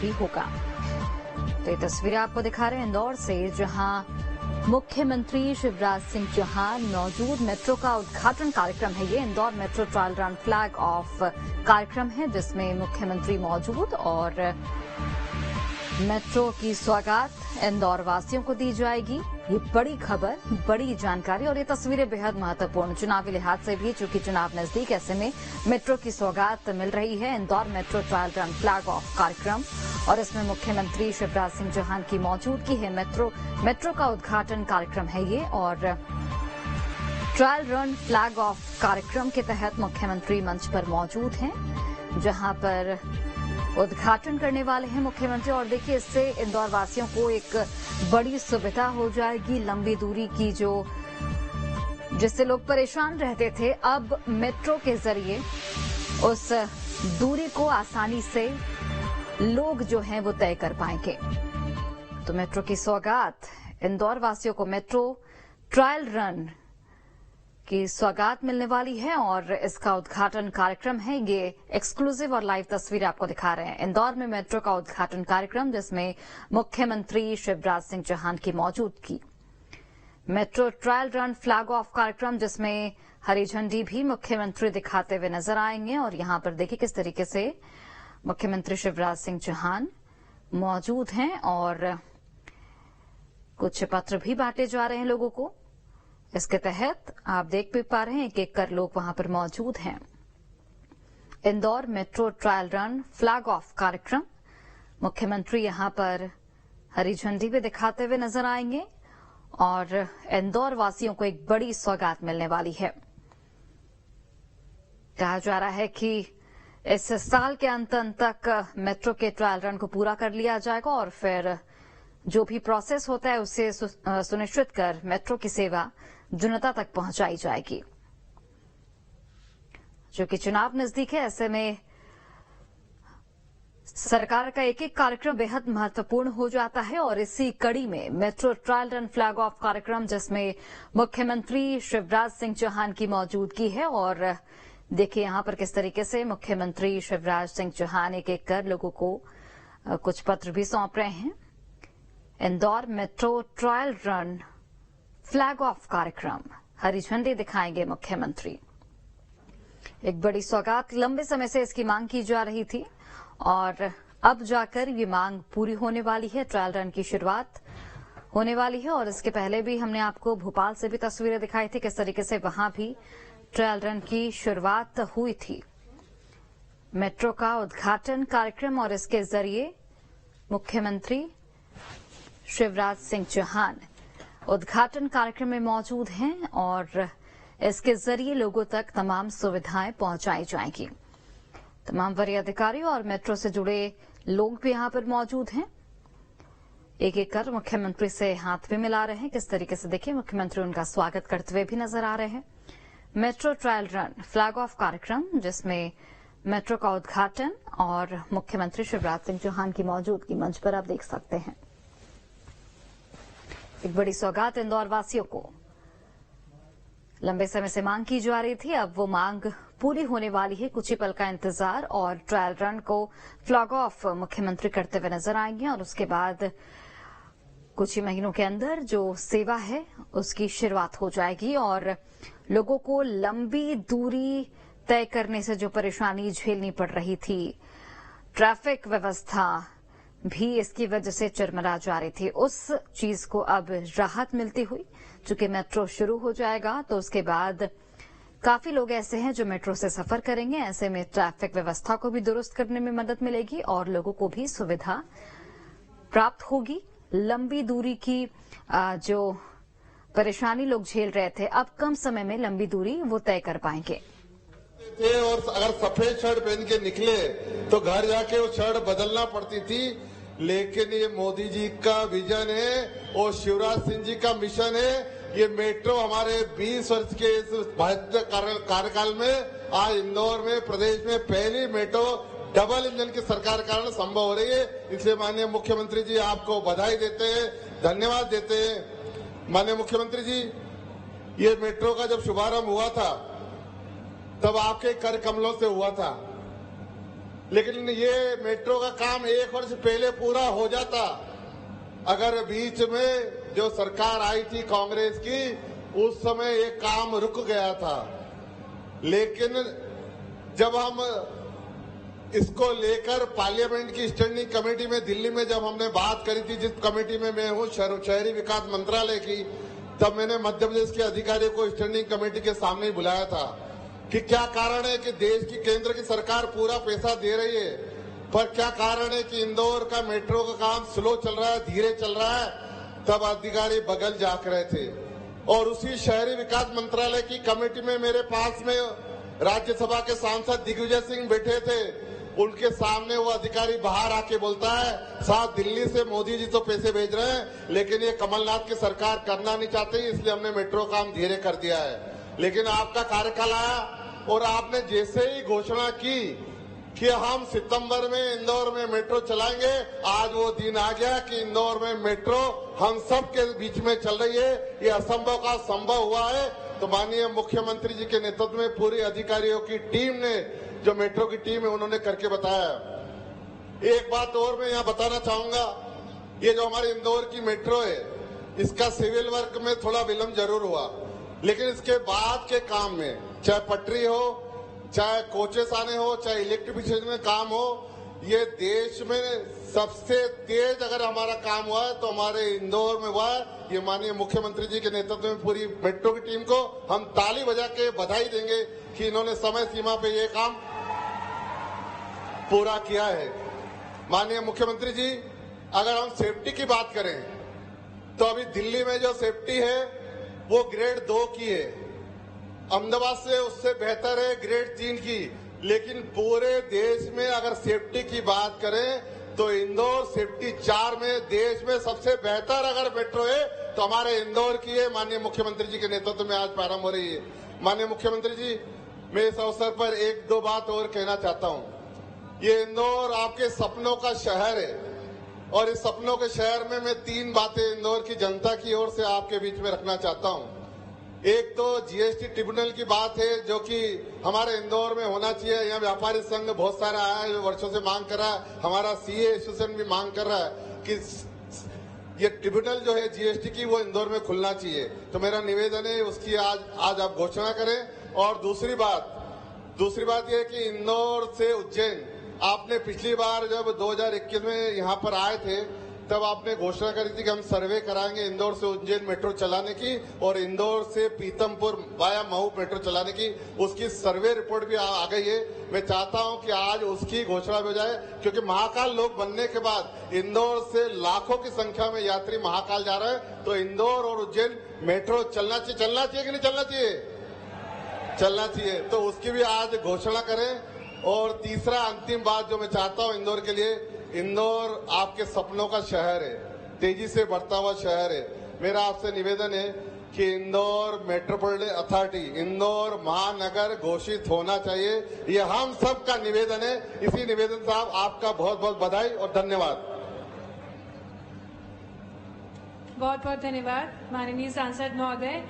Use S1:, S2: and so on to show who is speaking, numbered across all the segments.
S1: भी होगा। तो ये तस्वीरें आपको दिखा रहे हैं इंदौर से, जहां मुख्यमंत्री शिवराज सिंह चौहान मौजूद। मेट्रो का उद्घाटन कार्यक्रम है ये। Indore metro trial run flag of कार्यक्रम है जिसमें मुख्यमंत्री मौजूद और मेट्रो की सौगात इंदौर वासियों को दी जाएगी। ये बड़ी खबर, बड़ी जानकारी और ये तस्वीरें बेहद महत्वपूर्ण चुनावी लिहाज से भी, चूंकि चुनाव नजदीक, ऐसे में मेट्रो की सौगात मिल रही है। Indore metro trial run flag of कार्यक्रम और इसमें मुख्यमंत्री शिवराज सिंह चौहान की मौजूदगी है। मेट्रो का उद्घाटन कार्यक्रम है ये और ट्रायल रन फ्लैग ऑफ कार्यक्रम के तहत मुख्यमंत्री मंच पर मौजूद हैं, जहां पर उद्घाटन करने वाले हैं मुख्यमंत्री। और देखिए, इससे इंदौर वासियों को एक बड़ी सुविधा हो जाएगी। लंबी दूरी की जिससे लोग परेशान रहते थे, अब मेट्रो के जरिए उस दूरी को आसानी से लोग जो हैं वो तय कर पाएंगे। तो मेट्रो की सौगात इंदौर वासियों को, मेट्रो ट्रायल रन की सौगात मिलने वाली है और इसका उद्घाटन कार्यक्रम है। ये एक्सक्लूसिव और लाइव तस्वीर आपको दिखा रहे हैं। इंदौर में मेट्रो का उद्घाटन कार्यक्रम जिसमें मुख्यमंत्री शिवराज सिंह चौहान की मौजूदगी। Metro trial run flag of कार्यक्रम जिसमें हरी झंडी भी मुख्यमंत्री दिखाते हुए नजर आएंगे। और यहां पर देखिए किस तरीके से मुख्यमंत्री शिवराज सिंह चौहान मौजूद हैं और कुछ पत्र भी बांटे जा रहे हैं लोगों को। इसके तहत आप देख भी पा रहे हैं कि एक कर लोग वहां पर मौजूद हैं। Indore metro trial run flag of कार्यक्रम, मुख्यमंत्री यहां पर हरी झंडी भी दिखाते हुए नजर आएंगे और इंदौर वासियों को एक बड़ी सौगात मिलने वाली है। कहा जा रहा है कि इस साल के अंत तक मेट्रो के ट्रायल रन को पूरा कर लिया जाएगा और फिर जो भी प्रोसेस होता है उसे सुनिश्चित कर मेट्रो की सेवा जनता तक पहुंचाई जाएगी। जो कि चुनाव नजदीक है, ऐसे में सरकार का एक एक कार्यक्रम बेहद महत्वपूर्ण हो जाता है और इसी कड़ी में metro trial run flag of कार्यक्रम जिसमें मुख्यमंत्री शिवराज सिंह चौहान की मौजूदगी है। और देखिए यहां पर किस तरीके से मुख्यमंत्री शिवराज सिंह चौहान एक एक कर लोगों को कुछ पत्र भी सौंप रहे हैं। Indore metro trial run flag of कार्यक्रम, हरी झंडी दिखाएंगे मुख्यमंत्री। एक बड़ी सौगात, लंबे समय से इसकी मांग की जा रही थी और अब जाकर ये मांग पूरी होने वाली है। ट्रायल रन की शुरुआत होने वाली है और इसके पहले भी हमने आपको भोपाल से भी तस्वीरें दिखाई थी, किस तरीके से वहां भी ट्रायल रन की शुरुआत हुई थी। मेट्रो का उद्घाटन कार्यक्रम और इसके जरिए मुख्यमंत्री शिवराज सिंह चौहान उद्घाटन कार्यक्रम में मौजूद हैं और इसके जरिए लोगों तक तमाम सुविधाएं पहुंचाई जाएंगी। तमाम वरीय अधिकारी और मेट्रो से जुड़े लोग भी यहां पर मौजूद हैं। एक एक कर मुख्यमंत्री से हाथ भी मिला रहे हैं। किस तरीके से देखिए मुख्यमंत्री उनका स्वागत करते हुए भी नजर आ रहे हैं। Metro trial run flag of कार्यक्रम जिसमें मेट्रो का उद्घाटन और मुख्यमंत्री शिवराज सिंह चौहान की मौजूदगी मंच पर आप देख सकते हैं। एक बड़ी सौगात इंदौर वासियों को, लंबे समय से मांग की जा रही थी, अब वो मांग पूरी होने वाली है। कुछ ही पल का इंतजार और ट्रायल रन को फ्लैग ऑफ मुख्यमंत्री करते हुए नजर आएंगे और उसके बाद कुछ ही महीनों के अंदर जो सेवा है उसकी शुरुआत हो जाएगी और लोगों को लंबी दूरी तय करने से जो परेशानी झेलनी पड़ रही थी, ट्रैफिक व्यवस्था भी इसकी वजह से चरमरा जा रही थी, उस चीज को अब राहत मिलती हुई। चूंकि मेट्रो शुरू हो जाएगा तो उसके बाद काफी लोग ऐसे हैं जो मेट्रो से सफर करेंगे। ऐसे में ट्रैफिक व्यवस्था को भी दुरुस्त करने में मदद मिलेगी और लोगों को भी सुविधा प्राप्त होगी। लंबी दूरी की जो परेशानी लोग झेल रहे थे, अब कम समय में लंबी दूरी वो तय कर पाएंगे।
S2: और अगर सफेद शर्ट पहन के निकले तो घर जाके वो शर्ट बदलना पड़ती थी, लेकिन ये मोदी जी का विजन है और शिवराज सिंह जी का मिशन है। ये मेट्रो हमारे 20 वर्ष के इस भाजपा कार्यकाल में आज इंदौर में प्रदेश में पहली मेट्रो डबल इंजन की सरकार के कारण संभव हो रही है। इसलिए माननीय मुख्यमंत्री जी आपको बधाई देते हैं, धन्यवाद देते हैं। माननीय मुख्यमंत्री जी, ये मेट्रो का जब शुभारंभ हुआ था तब आपके कर कमलों से हुआ था। लेकिन ये मेट्रो का काम 1 वर्ष पहले पूरा हो जाता। अगर बीच में जो सरकार आई थी कांग्रेस की, उस समय ये काम रुक गया था। लेकिन जब हम इसको लेकर पार्लियामेंट की स्टैंडिंग कमेटी में दिल्ली में जब हमने बात करी थी, जिस कमेटी में मैं हूं शहरी विकास मंत्रालय की, तब मैंने मध्य प्रदेश के अधिकारियों को स्टैंडिंग कमेटी के सामने ही बुलाया था कि क्या कारण है कि देश की केंद्र की सरकार पूरा पैसा दे रही है, पर क्या कारण है कि इंदौर का मेट्रो का काम स्लो चल रहा है, धीरे चल रहा है। तब अधिकारी बगल झांक रहे थे। और उसी शहरी विकास मंत्रालय की कमेटी में मेरे पास में राज्यसभा के सांसद दिग्विजय सिंह बैठे थे। उनके सामने वो अधिकारी बाहर आके बोलता है, साहब दिल्ली से मोदी जी तो पैसे भेज रहे हैं, लेकिन ये कमलनाथ की सरकार करना नहीं चाहती, इसलिए हमने मेट्रो काम धीरे कर दिया है। लेकिन आपका कार्यकाल आया और आपने जैसे ही घोषणा की कि हम सितंबर में इंदौर में मेट्रो चलाएंगे, आज वो दिन आ गया कि इंदौर में मेट्रो हम सब के बीच में चल रही है। ये असंभव का संभव हुआ है। तो माननीय मुख्यमंत्री जी के नेतृत्व में पूरी अधिकारियों की टीम ने, जो मेट्रो की टीम है, उन्होंने करके बताया। एक बात और मैं यहाँ बताना चाहूंगा, ये जो हमारे इंदौर की मेट्रो है, इसका सिविल वर्क में थोड़ा विलंब जरूर हुआ, लेकिन इसके बाद के काम में, चाहे पटरी हो, चाहे कोचेस आने हो, चाहे इलेक्ट्रिफिकेशन में काम हो, ये देश में सबसे तेज अगर हमारा काम हुआ है तो हमारे इंदौर में हुआ है। ये माननीय मुख्यमंत्री जी के नेतृत्व में पूरी मेट्रो की टीम को हम ताली बजा के बधाई देंगे कि इन्होंने समय सीमा पे ये काम पूरा किया है। माननीय मुख्यमंत्री जी, अगर हम सेफ्टी की बात करें तो अभी दिल्ली में जो सेफ्टी है वो ग्रेड 2 की है, अहमदाबाद से उससे बेहतर है ग्रेड 3 की। लेकिन पूरे देश में अगर सेफ्टी की बात करें तो इंदौर सेफ्टी 4 में देश में सबसे बेहतर अगर मेट्रो है तो हमारे इंदौर की है। माननीय मुख्यमंत्री जी के नेतृत्व में आज प्रारंभ हो रही है। माननीय मुख्यमंत्री जी, मैं इस अवसर पर 1-2 बात और कहना चाहता हूं। ये इंदौर आपके सपनों का शहर है और इस सपनों के शहर में मैं 3 बातें इंदौर की जनता की ओर से आपके बीच में रखना चाहता हूं। एक तो जीएसटी ट्रिब्यूनल की बात है, जो कि हमारे इंदौर में होना चाहिए। यहाँ व्यापारी संघ बहुत सारा आया है, जो वर्षों से मांग कर रहा है। हमारा सीए एसोसिएशन भी मांग कर रहा है कि ये ट्रिब्यूनल जो है जीएसटी की, वो इंदौर में खुलना चाहिए। तो मेरा निवेदन है उसकी आज आप घोषणा करें। और दूसरी बात यह है कि इंदौर से उज्जैन, आपने पिछली बार जब 2021 में यहाँ पर आए थे तब आपने घोषणा करी थी कि हम सर्वे कराएंगे इंदौर से उज्जैन मेट्रो चलाने की और इंदौर से पीतमपुर वाया महू मेट्रो चलाने की। उसकी सर्वे रिपोर्ट भी आ गई है। मैं चाहता हूं कि आज उसकी घोषणा भी हो जाए, क्योंकि महाकाल लोक बनने के बाद इंदौर से लाखों की संख्या में यात्री महाकाल जा रहे हैं। तो इंदौर और उज्जैन मेट्रो चलना चाहिए कि नहीं चलना चाहिए? चलना चाहिए। तो उसकी भी आज घोषणा करें। और तीसरा अंतिम बात जो मैं चाहता हूं इंदौर के लिए, इंदौर आपके सपनों का शहर है, तेजी से बढ़ता हुआ शहर है। मेरा आपसे निवेदन है कि इंदौर मेट्रोपॉलिटन अथॉरिटी, इंदौर महानगर घोषित होना चाहिए। ये हम सब का निवेदन है। इसी निवेदन से आपका बहुत बहुत बधाई और धन्यवाद।
S3: बहुत बहुत धन्यवाद माननीय सांसद महोदय।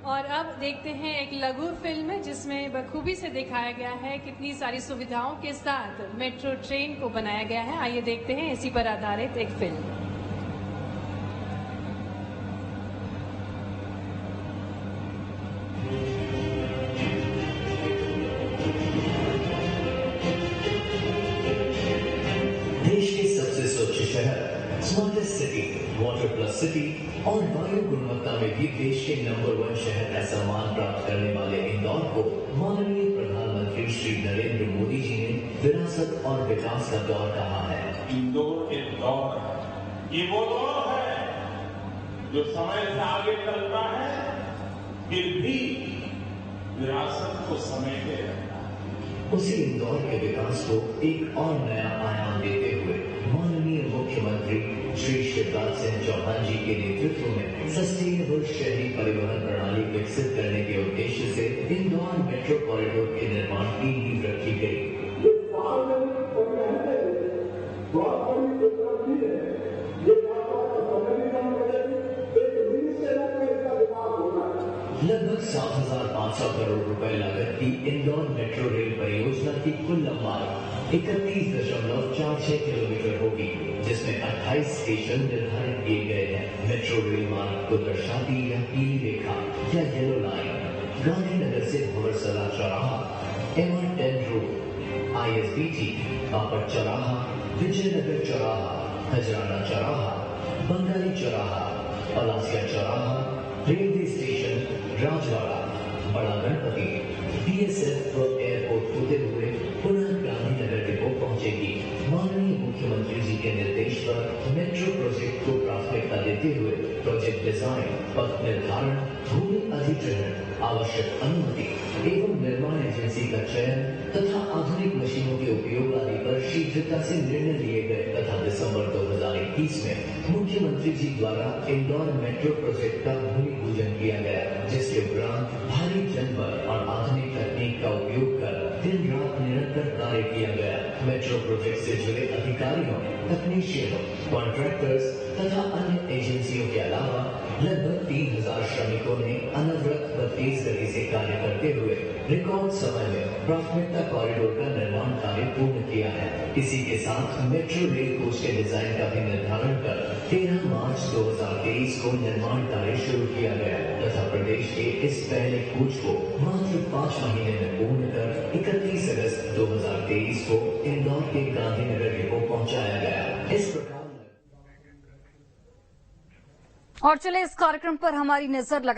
S3: और अब देखते हैं एक लघु फिल्म जिसमें बखूबी से दिखाया गया है कितनी सारी सुविधाओं के साथ मेट्रो ट्रेन को बनाया गया है। आइए देखते हैं इसी पर आधारित एक फिल्म।
S4: देश के सबसे स्वच्छ शहर, smartest city, water plus city और वायु गुणवत्ता में भी देश के नंबर 1 शहर का सम्मान प्राप्त करने वाले इंदौर को माननीय प्रधानमंत्री श्री नरेंद्र मोदी जी ने विरासत और विकास का दौर कहा है।
S5: इंदौर एक दौर है, ये वो दौर है जो समय से आगे चलता है, फिर भी विरासत को समेटे रहता है।
S4: उसी इंदौर के विकास को एक और नया आयाम देते हुए माननीय मुख्यमंत्री श्री शिवराज सिंह चौहान जी के नेतृत्व में सस्टेनेबल शहरी परिवहन प्रणाली विकसित करने के उद्देश्य से इंदौर मेट्रो कॉरिडोर के निर्माण की नींव रखी गई। लगभग 7,500 करोड़ रुपए लागत की इंदौर मेट्रो रेल परियोजना की कुल लंबाई 31.46 किलोमीटर होगी, जिसमें 28 स्टेशन निर्धारित किए गए हैं। मेट्रो रेल मार्ग को दर्शाती यह पीली रेखा या येलो लाइन गांधीनगर से भंवरसला चौराहा, MR10 रोड, ISBT, बापट चौराहा, विजयनगर चौराहा, हजराना चौराहा, बंगाली चौराहा, पलासिया चौराहा, रेलवे स्टेशन, राजवाड़ा, बड़ा गणपति, BSF एयरपोर्ट होते हुए पुनः गांधीनगर डिपो पहुंचेगी। माननीय मुख्यमंत्री जी के निर्देश पर मेट्रो प्रोजेक्ट को प्राथमिकता देते हुए प्रोजेक्ट डिजाइन, पथ निर्धारण, भूमि अधिग्रहण, आवश्यक अनुमति एवं निर्माण एजेंसी का चयन तथा आधुनिक मशीनों के उपयोग आदि पर शीघ्रता से निर्णय लिए गए तथा दिसंबर 2021 में मुख्यमंत्री जी द्वारा इंदौर मेट्रो प्रोजेक्ट का भूमि पूजन किया गया, जिसके उपरांत भारी जनबल और आधुनिक तकनीक का उपयोग कर दिन रात निरंतर कार्य किया गया। मेट्रो प्रोजेक्ट से जुड़े अधिकारियों, तकनीशियनों, कॉन्ट्रैक्टर्स तथा अन्य एजेंसियों के अलावा लगभग 3000 श्रमिकों ने अनवरत व तेज गति से कार्य करते हुए रिकॉर्ड समय में प्राथमिकता कॉरिडोर का निर्माण कार्य पूर्ण किया है। इसी के साथ मेट्रो रेल कोच के डिजाइन का भी निर्धारण कर 13 मार्च 2023 को निर्माण कार्य शुरू किया गया तथा प्रदेश के इस पहले कोच को मात्र 5 महीने में पूर्ण कर 31 अगस्त 2023 को इंदौर के गांधीनगर डिपो पहुंचाया गया। इस प्रकार
S1: और चले इस कार्यक्रम पर हमारी नजर